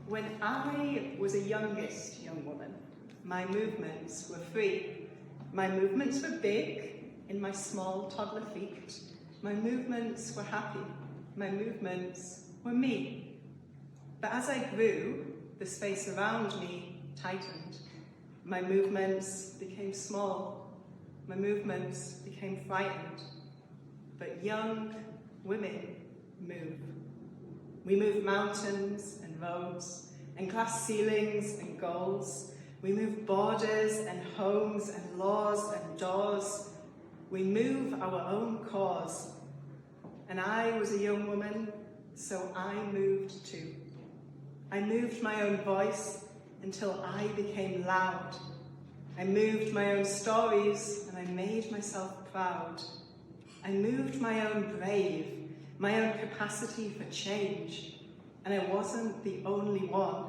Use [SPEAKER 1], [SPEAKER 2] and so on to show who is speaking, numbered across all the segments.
[SPEAKER 1] When I was a youngest young woman, my movements were free. My movements were big in my small toddler feet. My movements were happy. My movements were me. But as I grew, the space around me tightened. My movements became small. My movements became frightened. But young women move. We move mountains and roads and glass ceilings and goals. We move borders and homes and laws and doors. We move our own cause. And I was a young woman, so I moved too. I moved my own voice until I became loud. I moved my own stories and I made myself proud. I moved my own brave, my own capacity for change, and I wasn't the only one.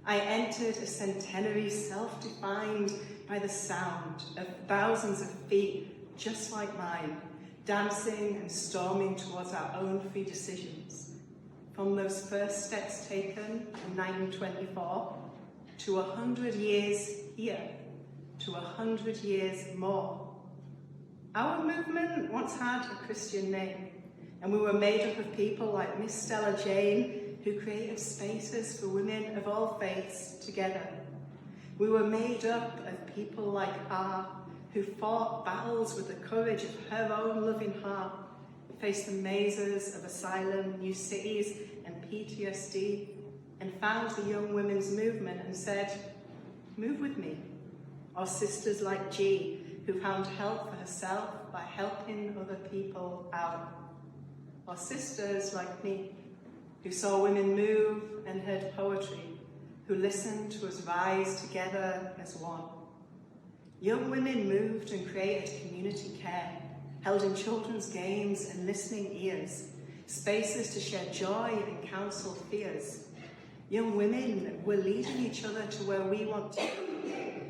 [SPEAKER 1] I entered a centenary self-defined by the sound of thousands of feet just like mine, dancing and storming towards our own free decisions. From those first steps taken in 1924 to 100 years here, to 100 years more. Our movement once had a Christian name, and we were made up of people like Miss Stella Jane, who created spaces for women of all faiths together. We were made up of people like R, who fought battles with the courage of her own loving heart, faced the mazes of asylum, new cities, and PTSD, and found the young women's movement and said, "Move with me." Or sisters like G, who found help for herself by helping other people out. Or sisters like me, who saw women move and heard poetry, who listened to us rise together as one. Young women moved and created community care, held in children's games and listening ears, spaces to share joy and counsel fears. Young women were leading each other to where we want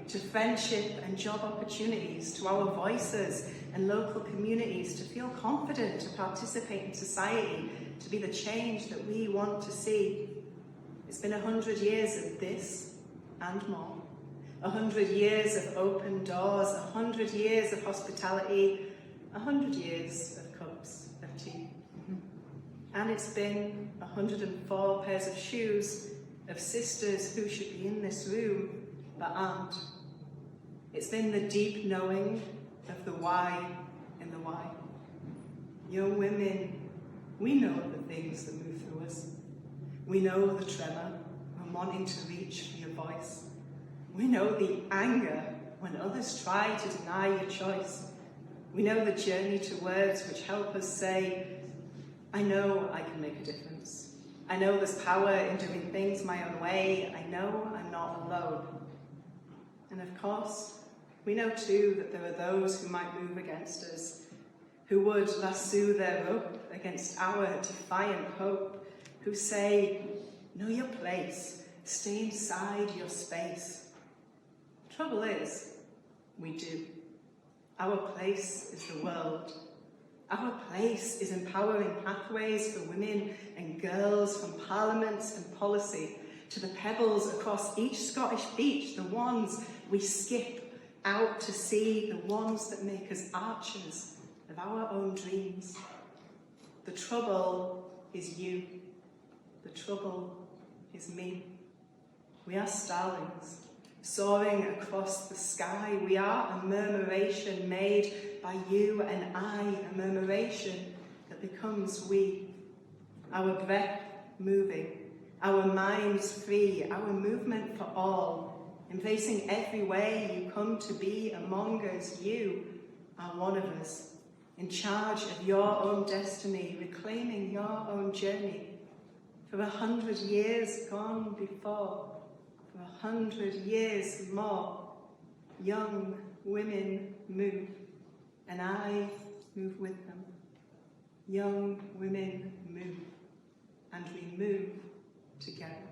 [SPEAKER 1] to friendship and job opportunities, to our voices and local communities, to feel confident to participate in society, to be the change that we want to see. It's been 100 years of this and more. 100 years of open doors, 100 years of hospitality, 100 years of cups of tea. And it's been 104 pairs of shoes of sisters who should be in this room but aren't. It's been the deep knowing of the why in the why. Young women, we know the things that move through us. We know the tremor when wanting to reach for your voice. We know the anger when others try to deny your choice. We know the journey to words which help us say, I know I can make a difference. I know there's power in doing things my own way. I know I'm not alone. And of course, we know too that there are those who might move against us, who would lasso their rope against our defiant hope, who say, know your place, stay inside your space. Trouble is, we do. Our place is the world. Our place is empowering pathways for women and girls, from parliaments and policy to the pebbles across each Scottish beach, the ones we skip out to sea, the ones that make us archers of our own dreams. The trouble is you. The trouble is me. We are starlings, soaring across the sky. We are a murmuration made by you and I, a murmuration that becomes we. Our breath moving, our minds free, our movement for all, embracing every way you come to be among us. You are one of us, in charge of your own destiny, reclaiming your own journey. For 100 years gone before, for 100 years more, young women move, and I move with them. Young women move, and we move together.